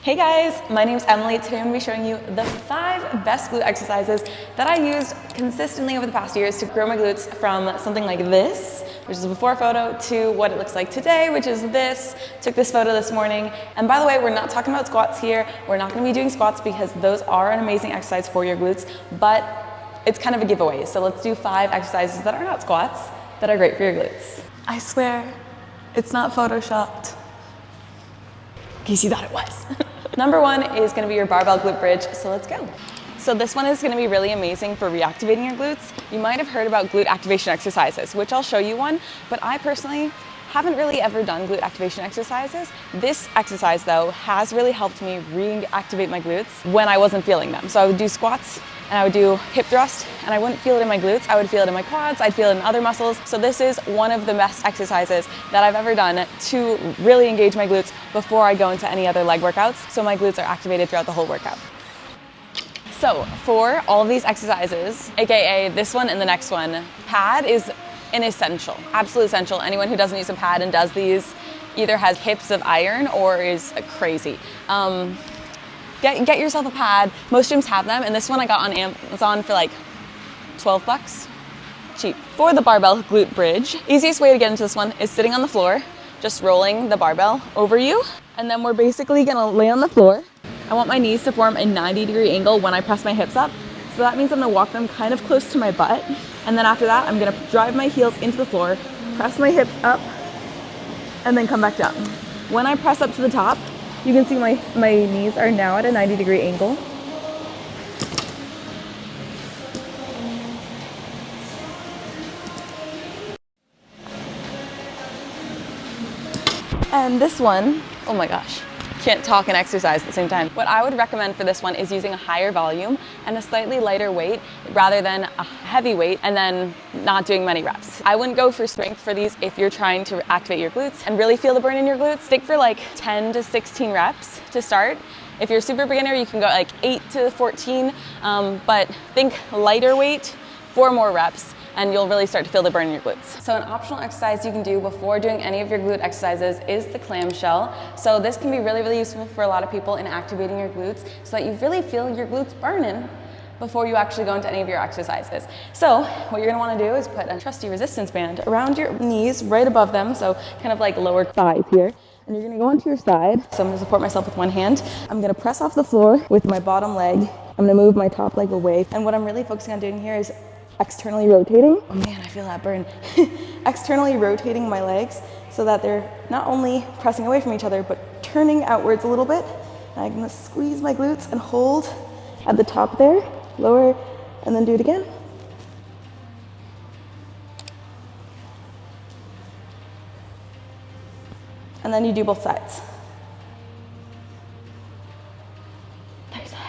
Hey guys, my name's Emily. Today I'm going to be showing you the 5 best glute exercises that I used consistently over the past years to grow my glutes from something like this, which is a before photo, to what it looks like today, which is this. Took this photo this morning. And by the way, we're not talking about squats here. We're not going to be doing squats because those are an amazing exercise for your glutes, but it's kind of a giveaway. So let's do 5 exercises that are not squats that are great for your glutes. I swear, it's not photoshopped. In case you thought it was. Number 1 is gonna be your barbell glute bridge, so let's go. So this one is gonna be really amazing for reactivating your glutes. You might have heard about glute activation exercises, which I'll show you one, but I personally haven't really ever done glute activation exercises. This exercise though has really helped me reactivate my glutes when I wasn't feeling them. So I would do squats and I would do hip thrust and I wouldn't feel it in my glutes. I would feel it in my quads, I'd feel it in other muscles. So this is one of the best exercises that I've ever done to really engage my glutes before I go into any other leg workouts. So my glutes are activated throughout the whole workout. So for all of these exercises, AKA this one and the next one, pad is an essential, absolute essential. Anyone who doesn't use a pad and does these either has hips of iron or is crazy. Get yourself a pad. Most gyms have them, and this one I got on Amazon for like 12 bucks. Cheap. For the barbell glute bridge, easiest way to get into this one is sitting on the floor, just rolling the barbell over you, and then we're basically gonna lay on the floor. I want my knees to form a 90-degree angle when I press my hips up. So that means I'm gonna walk them kind of close to my butt, and then after that, I'm gonna drive my heels into the floor, press my hips up, and then come back down. When I press up to the top, you can see my knees are now at a 90-degree angle. And this one, oh my gosh, can't talk and exercise at the same time. What I would recommend for this one is using a higher volume and a slightly lighter weight rather than a heavy weight and then not doing many reps. I wouldn't go for strength for these if you're trying to activate your glutes and really feel the burn in your glutes. Stick for like 10 to 16 reps to start. If you're a super beginner, you can go like 8 to 14, but think lighter weight, 4 more reps, and you'll really start to feel the burn in your glutes. So an optional exercise you can do before doing any of your glute exercises is the clamshell. So this can be really, really useful for a lot of people in activating your glutes so that you really feel your glutes burning before you actually go into any of your exercises. So what you're gonna wanna do is put a trusty resistance band around your knees, right above them, so kind of like lower thighs here. And you're gonna go onto your side. So I'm gonna support myself with one hand. I'm gonna press off the floor with my bottom leg. I'm gonna move my top leg away. And what I'm really focusing on doing here is externally rotating. Oh man, I feel that burn. Externally rotating my legs so that they're not only pressing away from each other, but turning outwards a little bit. And I'm gonna squeeze my glutes and hold at the top there, lower, and then do it again. And then you do both sides. Other side.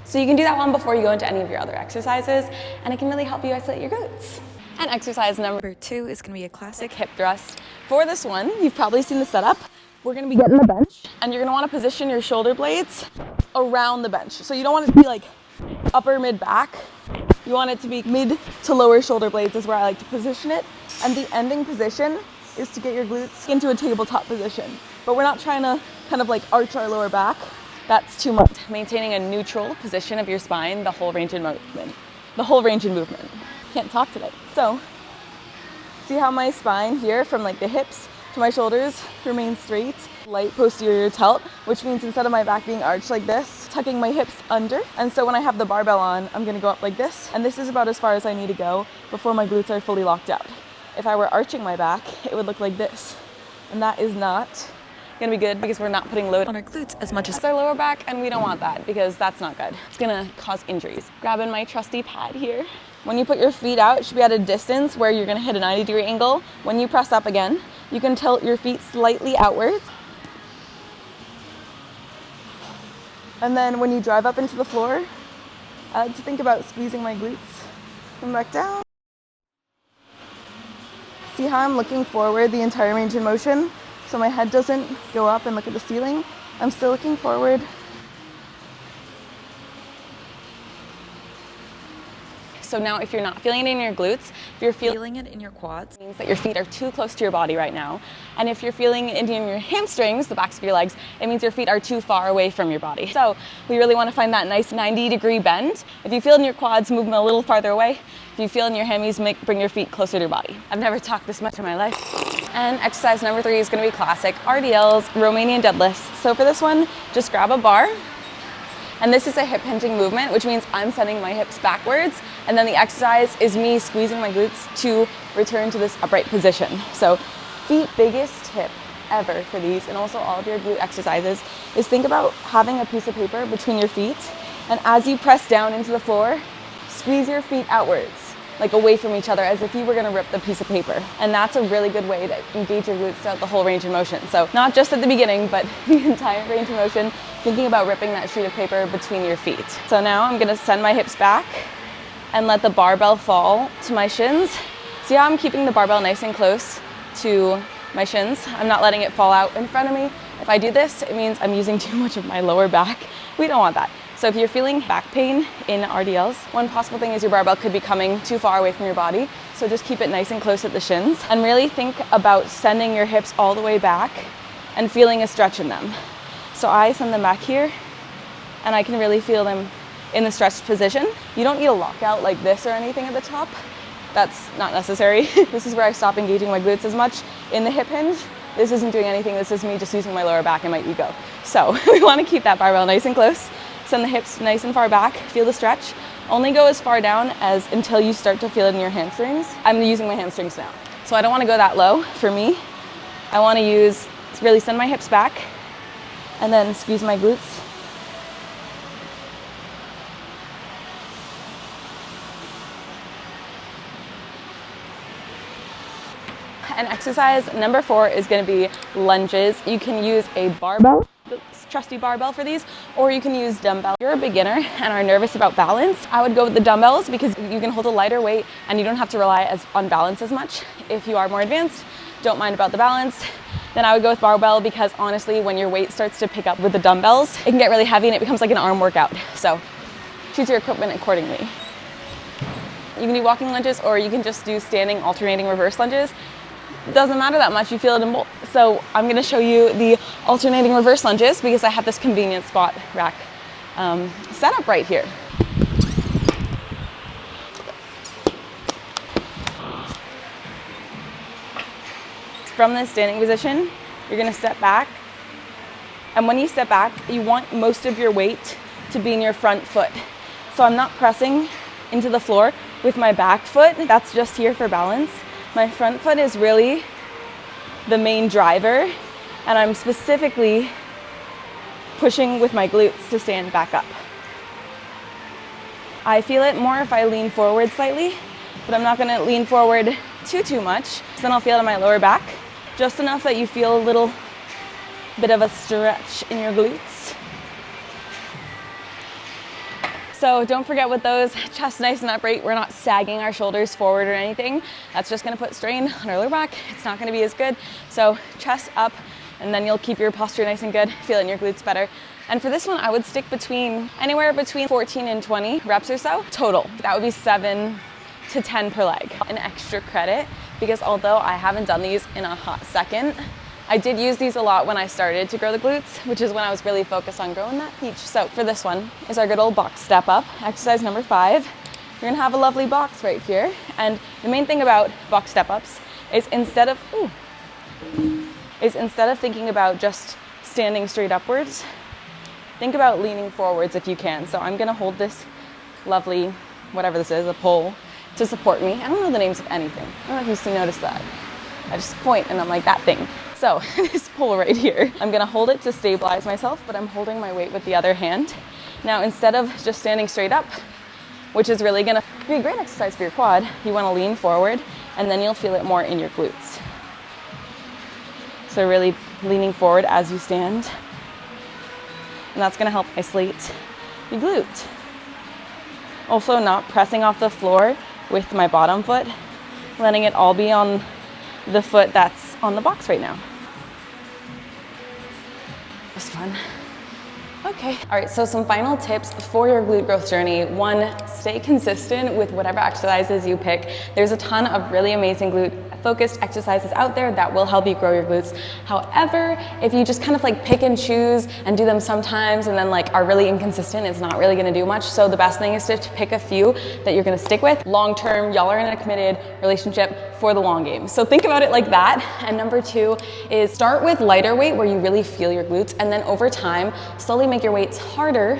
So you can do that one before you go into any of your other exercises, and it can really help you isolate your glutes. And exercise number 2 is gonna be a classic hip thrust. For this one, you've probably seen the setup. We're gonna be getting the bench, and you're gonna wanna position your shoulder blades around the bench. So you don't want it to be like upper mid back. You want it to be mid to lower shoulder blades is where I like to position it. And the ending position is to get your glutes into a tabletop position. But we're not trying to kind of like arch our lower back. That's too much. Maintaining a neutral position of your spine, the whole range in movement. The whole range in movement. Can't talk today. So, see how my spine here from like the hips to my shoulders remains straight, light posterior tilt, which means instead of my back being arched like this, tucking my hips under. And so when I have the barbell on, I'm gonna go up like this, and this is about as far as I need to go before my glutes are fully locked out. If I were arching my back, it would look like this. And that is not gonna be good because we're not putting load on our glutes as much as our lower back, and we don't want that because that's not good. It's gonna cause injuries. Grabbing my trusty pad here. When you put your feet out, it should be at a distance where you're gonna hit a 90-degree angle. When you press up again, you can tilt your feet slightly outwards. And then when you drive up into the floor, I like to think about squeezing my glutes. Come back down. See how I'm looking forward the entire range in motion? So my head doesn't go up and look at the ceiling. I'm still looking forward. So now if you're not feeling it in your glutes, if you're feeling it in your quads, it means that your feet are too close to your body right now. And if you're feeling it in your hamstrings, the backs of your legs, it means your feet are too far away from your body. So we really want to find that nice 90-degree bend. If you feel it in your quads, move them a little farther away. If you feel in your hammies, bring your feet closer to your body. I've never talked this much in my life. And exercise number 3 is going to be classic RDLs, Romanian deadlifts. So for this one, just grab a bar. And this is a hip hinging movement, which means I'm sending my hips backwards. And then the exercise is me squeezing my glutes to return to this upright position. So the biggest tip ever for these, and also all of your glute exercises, is think about having a piece of paper between your feet. And as you press down into the floor, squeeze your feet outwards, like away from each other, as if you were gonna rip the piece of paper. And that's a really good way to engage your glutes throughout the whole range of motion. So not just at the beginning, but the entire range of motion, thinking about ripping that sheet of paper between your feet. So now I'm gonna send my hips back and let the barbell fall to my shins. See how I'm keeping the barbell nice and close to my shins? I'm not letting it fall out in front of me. If I do this, it means I'm using too much of my lower back. We don't want that. So if you're feeling back pain in RDLs, one possible thing is your barbell could be coming too far away from your body. So just keep it nice and close at the shins, and really think about sending your hips all the way back and feeling a stretch in them. So I send them back here, and I can really feel them in the stretched position. You don't need a lockout like this or anything at the top. That's not necessary. This is where I stop engaging my glutes as much in the hip hinge. This isn't doing anything. This is me just using my lower back and my ego. So we want to keep that barbell nice and close. Send the hips nice and far back. Feel the stretch. Only go as far down as until you start to feel it in your hamstrings. I'm using my hamstrings now. So I don't want to go that low for me. I want to really send my hips back and then squeeze my glutes. And exercise number 4 is going to be lunges. You can use a barbell, the trusty barbell for these, or you can use dumbbell. If you're a beginner and are nervous about balance, I would go with the dumbbells because you can hold a lighter weight and you don't have to rely on balance as much. If you are more advanced, don't mind about the balance, then I would go with barbell, because honestly, when your weight starts to pick up with the dumbbells, it can get really heavy and it becomes like an arm workout. So choose your equipment accordingly. You can do walking lunges, or you can just do standing alternating reverse lunges. It doesn't matter that much, you feel it in both. So I'm going to show you the alternating reverse lunges because I have this convenient squat rack set up right here. From this standing position, you're going to step back. And when you step back, you want most of your weight to be in your front foot. So I'm not pressing into the floor with my back foot. That's just here for balance. My front foot is really the main driver, and I'm specifically pushing with my glutes to stand back up. I feel it more if I lean forward slightly, but I'm not going to lean forward too much, so then I'll feel it in my lower back, just enough that you feel a little bit of a stretch in your glutes. So don't forget with those, chest nice and upright. We're not sagging our shoulders forward or anything. That's just gonna put strain on our lower back. It's not gonna be as good. So chest up, and then you'll keep your posture nice and good, feel it in your glutes better. And for this one, I would stick anywhere between 14 and 20 reps or so total. That would be 7 to 10 per leg. An extra credit, because although I haven't done these in a hot second, I did use these a lot when I started to grow the glutes, which is when I was really focused on growing that peach. So for this one is our good old box step up, exercise number 5. You're gonna have a lovely box right here. And the main thing about box step ups is instead of thinking about just standing straight upwards, think about leaning forwards if you can. So I'm gonna hold this lovely, whatever this is, a pole, to support me. I don't know the names of anything. I don't know if you've noticed that. I just point and I'm like, that thing. So this pole right here, I'm gonna hold it to stabilize myself, but I'm holding my weight with the other hand. Now, instead of just standing straight up, which is really gonna be a great exercise for your quad, you wanna lean forward, and then you'll feel it more in your glutes. So really leaning forward as you stand. And that's gonna help isolate your glute. Also not pressing off the floor with my bottom foot, letting it all be on the foot that's on the box right now. It was fun. Okay, all right, so some final tips for your glute growth journey. One, stay consistent with whatever exercises you pick. There's a ton of really amazing glute focused exercises out there that will help you grow your glutes. However, if you just kind of like pick and choose and do them sometimes and then like are really inconsistent, it's not really gonna do much. So the best thing is to pick a few that you're gonna stick with. Long term, y'all are in a committed relationship for the long game. So think about it like that. And number two is start with lighter weight where you really feel your glutes, and then over time, slowly make your weights harder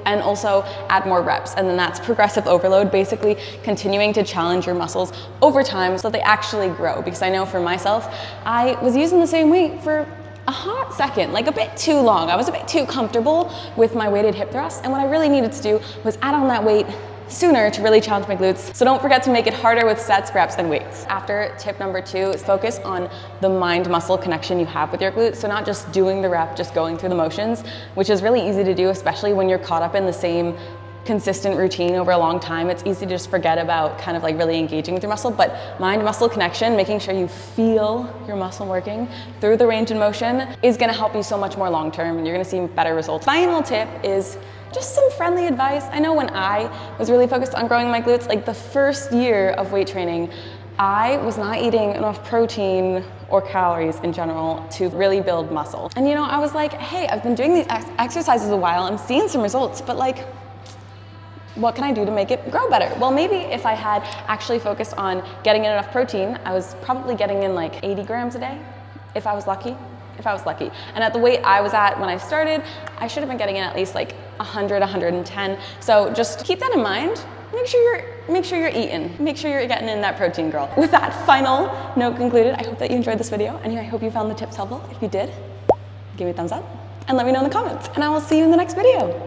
and also add more reps. And then that's progressive overload, basically continuing to challenge your muscles over time so they actually grow. Because I know for myself, I was using the same weight for a hot second, like a bit too long. I was a bit too comfortable with my weighted hip thrusts, and what I really needed to do was add on that weight sooner to really challenge my glutes. So don't forget to make it harder with sets, reps, and weights. After tip number two is focus on the mind-muscle connection you have with your glutes. So not just doing the rep, just going through the motions, which is really easy to do, especially when you're caught up in the same consistent routine over a long time. It's easy to just forget about kind of like really engaging with your muscle, but mind-muscle connection, making sure you feel your muscle working through the range of motion is gonna help you so much more long-term, and you're gonna see better results. Final tip is just some friendly advice. I know when I was really focused on growing my glutes, like the first year of weight training, I was not eating enough protein or calories in general to really build muscle. And you know, I was like, hey, I've been doing these exercises a while, I'm seeing some results, but like, what can I do to make it grow better? Well, maybe if I had actually focused on getting in enough protein, I was probably getting in like 80 grams a day, if I was lucky. And at the weight I was at when I started, I should have been getting in at least like 100, 110. So just keep that in mind. Make sure you're eating. Make sure you're getting in that protein, girl. With that final note concluded, I hope that you enjoyed this video, and I hope you found the tips helpful. If you did, give me a thumbs up and let me know in the comments, and I will see you in the next video.